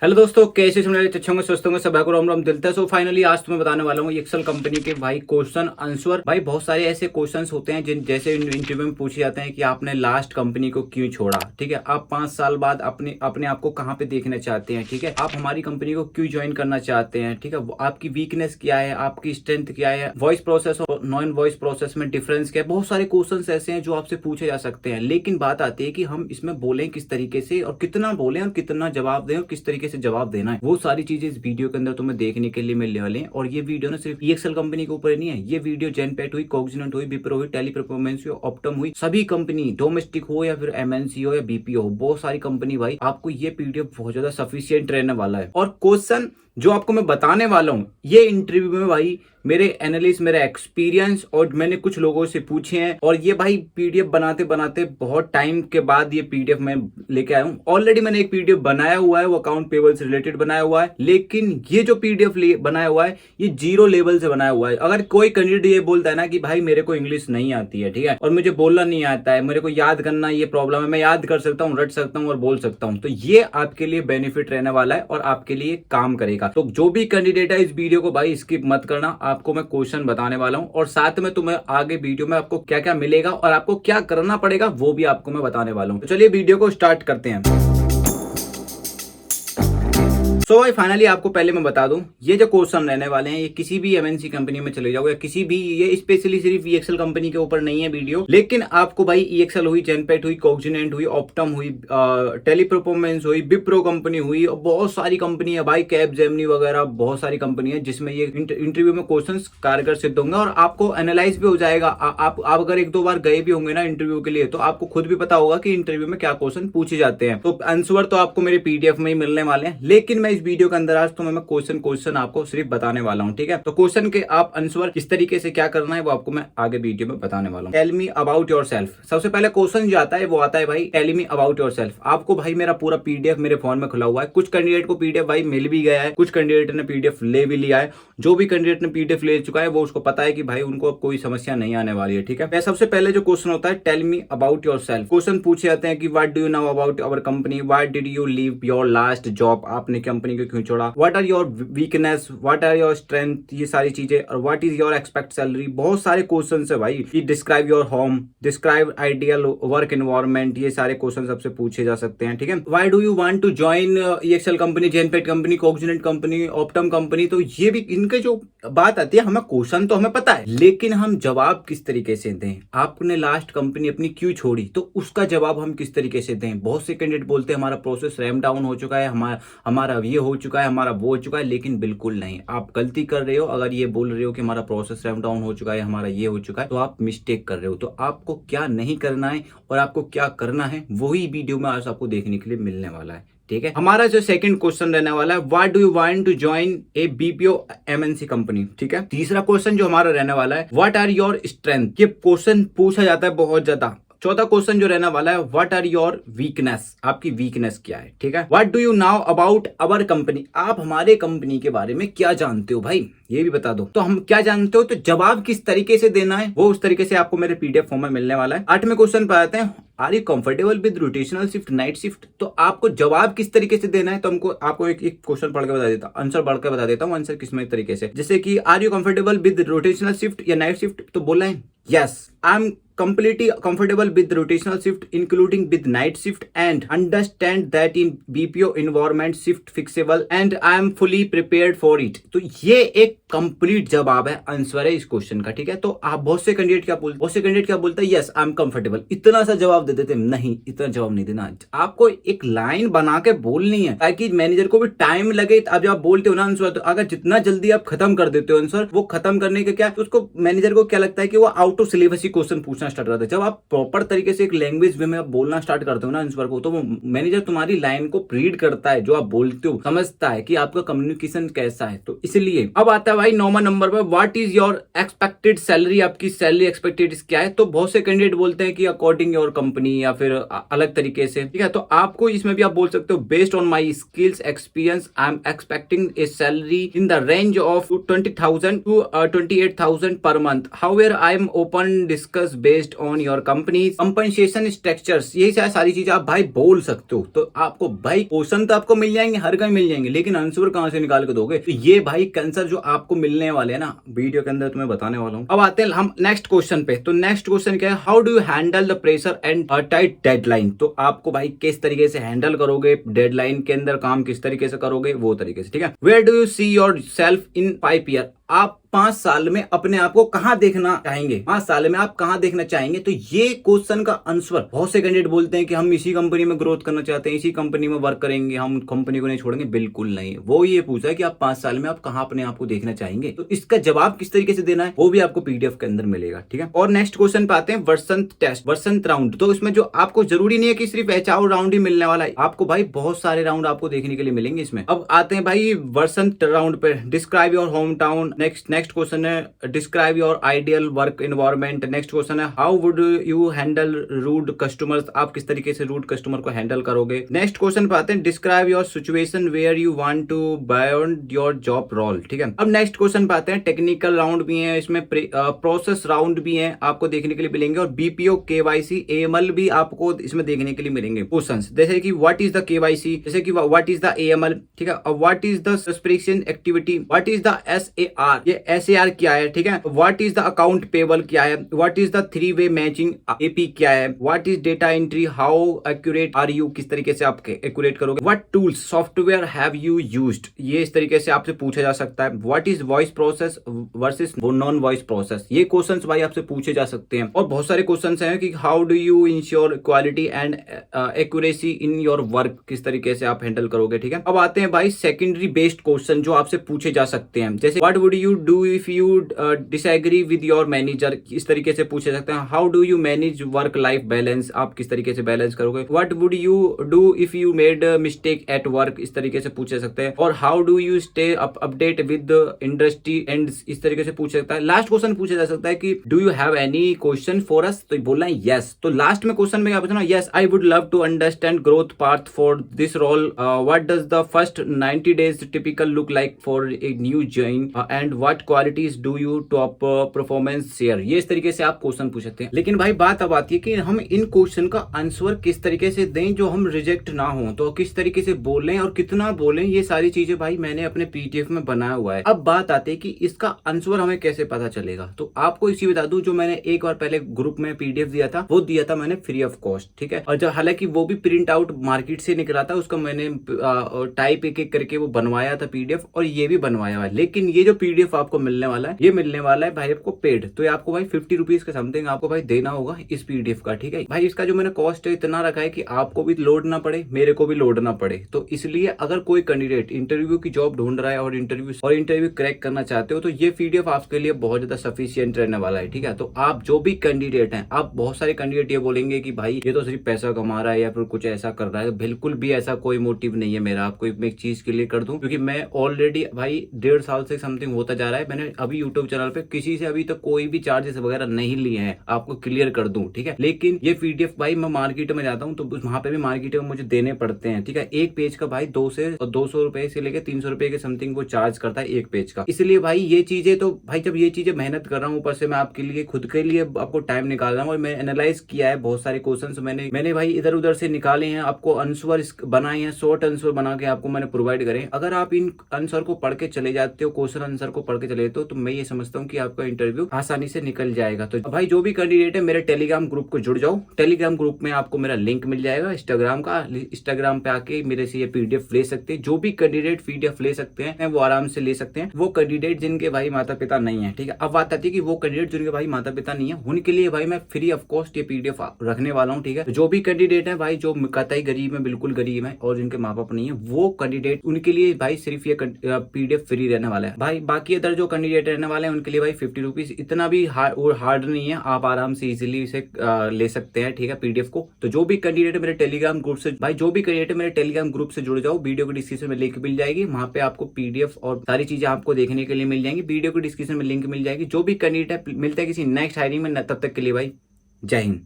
Hello दोस्तों, कैसे सुन रहे अच्छे होंगे, स्वस्थ होंगे, सब को राम राम दिलता है। सो फाइनली आज तुम्हें बताने वाला हूँ एक्सेल कंपनी के भाई क्वेश्चन आंसर। भाई बहुत सारे ऐसे क्वेश्चंस होते हैं जिन जैसे इंटरव्यू में पूछे जाते हैं कि आपने लास्ट कंपनी को क्यों छोड़ा। ठीक है, आप 5 साल बाद अपने अपने आप को कहाँ पे देखना चाहते हैं। ठीक है, आप हमारी कंपनी को क्यों ज्वाइन करना चाहते हैं। ठीक है, आपकी वीकनेस क्या है, आपकी स्ट्रेंथ क्या है, वॉइस प्रोसेस और नॉन वॉइस प्रोसेस में डिफरेंस क्या है। बहुत सारे क्वेश्चन ऐसे हैं जो आपसे पूछे जा सकते हैं, लेकिन बात आती है कि हम इसमें बोलें किस तरीके से और कितना बोलें और कितना जवाब दें और किस तरीके से जवाब देना है। वो सारी चीजें इस वीडियो के अंदर तुम्हें देखने के लिए मिलने वाली हैं। और ये वीडियो ना सिर्फ ईएक्सएल कंपनी के ऊपर नहीं है, ये वीडियो जेनपेट हुई, कॉग्निजेंट हुई, विप्रो हुई, टेली परफॉर्मेंस हुई, ऑप्टम हुई, सभी कंपनी डोमेस्टिक हो या फिर एमएनसी हो या बीपीओ हो, बहुत सारी कंपनी भाई आपको ये पीडीएफ बहुत ज्यादा सफिशियंट रहने वाला है। और क्वेश्चन जो आपको मैं बताने वाला हूं ये इंटरव्यू में भाई मेरे एनालिस्ट, मेरा एक्सपीरियंस और मैंने कुछ लोगों से पूछे हैं। और ये भाई पीडीएफ बनाते बनाते बहुत टाइम के बाद ये पीडीएफ मैं लेके आया हूं। ऑलरेडी मैंने एक पीडीएफ बनाया हुआ है, वो अकाउंट पेबल से रिलेटेड बनाया हुआ है, लेकिन ये जो पीडीएफ बनाया हुआ है ये 0 लेवल से बनाया हुआ है। अगर कोई कैंडिडेट ये बोलता है ना कि भाई मेरे को इंग्लिश नहीं आती है, ठीक है, और मुझे बोलना नहीं आता है, मेरे को याद करना ये प्रॉब्लम है, मैं याद कर सकता हूँ, रट सकता हूँ और बोल सकता हूँ, तो ये आपके लिए बेनिफिट रहने वाला है और आपके लिए काम करेगा। तो जो भी कैंडिडेट है इस वीडियो को भाई स्किप मत करना, आपको मैं क्वेश्चन बताने वाला हूं और साथ में तुम्हें आगे वीडियो में आपको क्या क्या मिलेगा और आपको क्या करना पड़ेगा वो भी आपको मैं बताने वाला हूं। तो चलिए वीडियो को स्टार्ट करते हैं। सो भाई फाइनली आपको पहले मैं बता दूं, ये जो क्वेश्चन रहने वाले हैं ये किसी भी एमएनसी कंपनी में चले जाओ या किसी भी, ये स्पेशली सिर्फ ईएक्सएल कंपनी के ऊपर नहीं है वीडियो, लेकिन आपको भाई ईएक्सएल हुई, जेनपेट हुई, कॉग्निजेंट हुई, ऑप्टम हुई, टेली परफॉर्मेंस हुई, विप्रो कंपनी हुई और बहुत सारी कंपनी है भाई, कैपजेमिनी वगैरह बहुत सारी कंपनी है जिसमें ये इंटरव्यू में क्वेश्चन कारगर सिद्ध होंगे और आपको एनालाइज भी हो जाएगा। आप अगर 1-2 बार गए भी होंगे ना इंटरव्यू के लिए तो आपको खुद भी पता होगा कि इंटरव्यू में क्या क्वेश्चन पूछे जाते हैं। तो आंसर तो आपको मेरे पीडीएफ में ही मिलने वाले हैं, लेकिन मैं इस वीडियो के अंदर आज तो मैं क्वेश्चन आपको सिर्फ बताने वाला हूं। ठीक है, तो क्वेश्चन के आप आंसर किस तरीके से क्या करना है वो आपको मैं आगे वीडियो में बताने वाला हूं। Tell me about yourself. सबसे पहले क्वेश्चन जो आता है वो आता है भाई टेल मी अबाउट योरसेल्फ। आपको भाई मेरा पूरा पीडीएफ मेरे फोन में खुला हुआ है। कुछ कैंडिडेट को पीडीएफ भाई मिल भी गया है, कुछ कैंडिडेट ने पीडीएफ ले भी लिया है। जो भी कैंडिडेट ने पीडीएफ ले चुका है वो उसको पता है कि भाई उनको अब कोई समस्या नहीं आने वाली है। ठीक है, सबसे पहले जो क्वेश्चन होता है tell me about yourself, question पूछे जाते हैं कि what do you know about our company, why did you leave your last job, आपने कंपनी को क्यों छोड़ा, what are your weakness, what are your strength, ये सारी चीजें, और what is your expect salary. बहुत सारे क्वेश्चन है भाई कि describe your home, describe ideal work environment, ये सारे क्वेश्चन सबसे पूछे जा सकते हैं। ठीक है, why do you want to join EXL company, Genpact company, Cognizant company, Optum company. तो ये भी इनके जो बात आती है, हमें क्वेश्चन तो हमें पता है लेकिन हम जवाब किस तरीके से दें। आपने लास्ट कंपनी अपनी क्यों छोड़ी तो उसका जवाब हम किस तरीके से दें। बहुत से कैंडिडेट बोलते हैं हमारा प्रोसेस रैम डाउन हो चुका है, हमारा ये हो चुका है, हमारा वो हो चुका है, लेकिन बिल्कुल नहीं, आप गलती कर रहे हो। अगर ये बोल रहे हो कि हमारा प्रोसेस रैम डाउन हो चुका है, हमारा ये हो चुका है, तो आप मिस्टेक कर रहे हो। तो आपको क्या नहीं करना है और आपको क्या करना है वही वीडियो में आज आपको देखने के लिए मिलने वाला है। ठीक है, हमारा जो सेकंड क्वेश्चन रहने वाला है what do you want to join a BPO MNC company. ठीक है, तीसरा क्वेश्चन जो हमारा रहने वाला है व्हाट आर योर स्ट्रेंथ। ये क्वेश्चन पूछा जाता है बहुत ज्यादा। चौथा क्वेश्चन जो रहने वाला है व्हाट आर योर वीकनेस, आपकी वीकनेस क्या है। ठीक है, what do you now about our company, आप हमारे कंपनी के बारे में क्या जानते हो भाई, ये भी बता दो। तो हम क्या जानते हो, तो जवाब किस तरीके से देना है वो उस तरीके से आपको मेरे पीडीएफ फॉर्म में मिलने वाला है। 8वें क्वेश्चन पर आते हैं are you comfortable with rotational shift, night shift. तो आपको जवाब किस तरीके से देना है, तो हमको आपको एक क्वेश्चन पढ़ के बता देता हूं, आंसर पढ़ के बता देता हूँ आंसर किसमें तरीके से। जैसे कि are you comfortable with rotational shift या नाइट शिफ्ट, तो बोला है yes I am completely comfortable with rotational shift including with night shift and understand that in BPO environment shift fixable and I am fully prepared for it। तो ये एक complete जवाब है, answer है इस क्वेश्चन का। ठीक है, तो आप बहुत से कैंडिडेट क्या बोलते हैं यस आई एम कंफर्टेबल, इतना सा जवाब दे देते हैं। नहीं, इतना जवाब नहीं देना, आपको एक लाइन बना के बोलनी है ताकि मैनेजर को भी टाइम लगे। अब जब आप बोलते हो ना आंसर, तो अगर जितना जल्दी आप खत्म कर देते हो आंसर, वो खत्म करने के क्या, तो उसको मैनेजर को क्या लगता है कि वो out of syllabus he question पूछना स्टार्ट करता है। जब आप प्रॉपर तरीके से एक लैंग्वेज वे में आप बोलना स्टार्ट करते हो ना आंसर को, तो वो मैनेजर तुम्हारी लाइन को रीड करता है, जो आप बोलते हो समझता है कि आपका कम्युनिकेशन कैसा है। तो इसलिए अब आता है भाई 9वां नंबर पर what is your expected salary, आपकी सैलरी एक्सपेक्टेड क्या है। तो बहुत से कैंडिडेट बोलते हैं कि अकॉर्डिंग योर कंपनी या फिर अलग तरीके से। ठीक है, तो आपको इसमें भी आप बोल सकते हो based on my skills experience I am expecting a salary in the range of 20,000 to 28,000 per month, however I am open discuss based on your company compensation structures, यही सारी चीजें आप भाई बोल सकते हो। तो आपको भाई क्वेश्चन तो आपको मिल जाएंगे, हर कहीं मिल जाएंगे, लेकिन आंसर कहां से निकाल के दोगे? तो ये भाई आंसर जो आपको मिलने वाले हैं ना वीडियो के अंदर तुम्हें बताने वाला हूं। अब आते हैं हम नेक्स्ट क्वेश्चन पे। तो नेक्स्ट क्वेश्चन क्या है, how do you handle the pressure and tight deadline. तो आपको भाई किस तरीके से हैंडल करोगे, डेडलाइन के अंदर काम किस तरीके से करोगे, वो तरीके से, ठीक है। Where do you see your self in 5 year, आप 5 साल में अपने आप को कहां देखना चाहेंगे, 5 साल में आप कहां देखना चाहेंगे? तो ये क्वेश्चन का आंसर बहुत से कैंडिडेट बोलते हैं कि हम इसी कंपनी में ग्रोथ करना चाहते हैं, इसी कंपनी में वर्क करेंगे, हम कंपनी को नहीं छोड़ेंगे। बिल्कुल नहीं, वो ये पूछा है कि आप 5 साल में आप कहां अपने आप को देखना चाहेंगे। तो इसका जवाब किस तरीके से देना है वो भी आपको पीडीएफ के अंदर मिलेगा, ठीक है। और नेक्स्ट क्वेश्चन पे आते हैं, वसंत टेस्ट, वसंत राउंड। तो इसमें जो आपको जरूरी नहीं है कि सिर्फ एचआर राउंड ही मिलने वाला है, आपको भाई बहुत सारे राउंड आपको देखने के लिए मिलेंगे इसमें। अब आते हैं भाई वसंत राउंड पे, describe your home town. Next question है, describe your ideal work environment. Next question है, how would you handle rude customers, आप किस तरीके से रूड कस्टमर को हैंडल करोगे। नेक्स्ट क्वेश्चन पे आते हैं, describe your situation where you want to beyond your job role, ठीक है। अब नेक्स्ट क्वेश्चन पे आते हैं, टेक्निकल राउंड भी है इसमें, प्रोसेस राउंड भी है आपको देखने के लिए मिलेंगे, और बीपीओ केवाईसी एएमएल भी आपको इसमें देखने के लिए मिलेंगे क्वेश्चंस, जैसे कि व्हाट इज द केवाईसी, जैसे कि व्हाट इज द एएमएल, ठीक है। और what is the subscription activity, what is the SAR, ये एसएआर क्या है, ठीक है। What is the account payable क्या है, व्हाट इज द 3-वे मैचिंग एपी क्या है, what is data entry, how accurate are you, किस तरीके से आप एक्यूरेट करोगे। What tools software have you used, ये इस तरीके से आपसे पूछा जा सकता है। What is voice process versus non voice process, ये क्वेश्चंस भाई आपसे पूछे जा सकते हैं। और बहुत सारे क्वेश्चंस हैं कि how do you ensure quality and accuracy in your work, किस तरीके से आप हैंडल करोगे, ठीक है। अब आते हैं भाई सेकेंडरी बेस्ड क्वेश्चन जो आपसे पूछे जा सकते हैं, जैसे what would you do if you disagree with your manager, इस तरीके से पूछे सकते हैं। How do you manage work life balance, आप किस तरीके से बैलेंस करोगे। What would you do if you made mistake at work, इस तरीके से पूछ सकते हैं। और how do you stay update with industry and, इस तरीके से पूछ सकता है। लास्ट क्वेश्चन पूछा जा सकता है कि do you have any question for us, तो बोलना है यस। तो लास्ट में क्वेश्चन में क्या पूछना, yes I would love to understand growth path for this role, what does the first 90 days typical look like for a new join, and what qualities do you top performance share, ये इस तरीके से आप question पूछ सकते हैं। लेकिन भाई बात अब आती है कि हम इन क्वेश्चन का आंसर किस तरीके से दें जो हम रिजेक्ट ना हो, तो किस तरीके से बोलें और कितना बोलें, ये सारी चीजें भाई मैंने अपने पीडीएफ में बनाया हुआ है। अब बात आती है कि इसका आंसर हमें कैसे पता चलेगा। तो आपको इसी बता दूं, जो मैंने एक बार पहले ग्रुप में पीडीएफ दिया था, वो दिया था मैंने फ्री ऑफ कॉस्ट, ठीक है। और जब हालांकि वो भी प्रिंट आउट मार्केट से निकला था, उसका मैंने टाइप एक एक करके वो बनवाया था पीडीएफ, और ये भी बनवाया हुआ है। लेकिन ये जो पीडीएफ आपको मिलने वाला है, ये मिलने वाला है भाई आपको पेड, तो ये आपको भाई 50 रुपीज के समथिंग आपको भाई देना होगा इस पीडीएफ का, ठीक है भाई। इसका जो मैंने कॉस्ट है इतना रखा है कि आपको भी लोड ना पड़े, मेरे को भी लोड ना पड़े। तो इसलिए अगर कोई कैंडिडेट इंटरव्यू की जॉब ढूंढ रहा है और इंटरव्यू क्रैक करना चाहते हो, तो ये पीडीएफ आपके लिए बहुत ज्यादा सफिशियंट रहने वाला है, ठीक है। तो आप जो भी कैंडिडेट हैं, आप बहुत सारे कैंडिडेट ये बोलेंगे कि भाई ये तो सिर्फ पैसा कमा रहा है या फिर कुछ ऐसा कर रहा है, बिल्कुल भी ऐसा कोई मोटिव नहीं है मेरा। आपको मैं एक चीज क्लियर कर दूं, क्योंकि मैं ऑलरेडी भाई 1.5 साल से समथिंग होता जा रहा है, मैंने अभी यूट्यूब चैनल पे किसी से अभी तक कोई भी चार्जेस वगैरह नहीं लिए हैं, आपको क्लियर कर दूं, ठीक है। लेकिन ये पीडीएफ भाई मैं मार्केट में जाता हूं तो वहां पे भी मार्केट में मुझे देने पड़ते हैं, ठीक है। एक पेज का भाई 200 रुपए से लेकर 300 रुपए के समथिंग वो चार्ज करता है एक पेज का। इसलिए भाई ये चीजें, तो भाई जब ये चीजें मेहनत कर रहा हूँ, ऊपर से मैं आपके लिए खुद के लिए आपको टाइम निकाल रहा हूँ, और मैं एनालाइज किया है बहुत सारे क्वेश्चन मैंने भाई इधर उधर से निकाले हैं, आपको आंसर बनाए हैं, शॉर्ट आंसर बना के आपको मैंने प्रोवाइड करे। अगर आप इन आंसर को पढ़ के चले जाते हो, क्वेश्चन आंसर को पढ़ के चले जाते हो, तो मैं ये समझता हूँ कि आपका इंटरव्यू आसानी से निकल जाएगा। तो भाई जो भी कैंडिडेट है, मेरे टेलीग्राम ग्रुप को जुड़ जाओ। टेलीग्राम ग्रुप में आपको मेरा लिंक मिल जाएगा इंस्टाग्राम का, इंस्टाग्राम पे आके मेरे से ये पीडीएफ ले सकते हैं। जो भी कैंडिडेट पीडीएफ ले सकते हैं वो आराम से ले सकते हैं, वो कैंडिडेट जिनके भाई माता पिता नहीं है, ठीक है। अब बात आती है कि वो कैंडिडेट जिनके भाई माता पिता नहीं है, उनके लिए भाई मैं फ्री ऑफ कॉस्ट ये पीडीएफ रखने वाला हूँ, ठीक है। जो भी कैंडिडेट है भाई, जो कतई गरीब है, बिल्कुल गरीब है, और जिनके माँ बाप नहीं है, वो कैंडिडेट उनके लिए भाई सिर्फ ये पीडीएफ फ्री रहने वाला है भाई। बाकी अदर जो कैंडिडेट रहने वाले हैं उनके लिए भाई 50 रुपीज, इतना भी हार्ड नहीं है, आप आराम से इजीली इसे ले सकते हैं, ठीक है, पीडीएफ को। तो जो भी कैंडिडेट मेरे टेलीग्राम ग्रुप से भाई, जो भी कैंडिडेट मेरे टेलीग्राम ग्रुप से जुड़ जाओ, वीडियो को डिस्क्रिप्शन में लिंक मिल जाएगी, वहां पे आपको पीडीएफ और सारी चीजें आपको देखने के लिए मिल जाएंगी। वीडियो को डिस्क्रिप्शन में लिंक मिल जाएगी। जो भी कैंडिडेट मिलता है किसी नेक्स्ट हायरिंग में, तब तक के लिए भाई जय हिंद।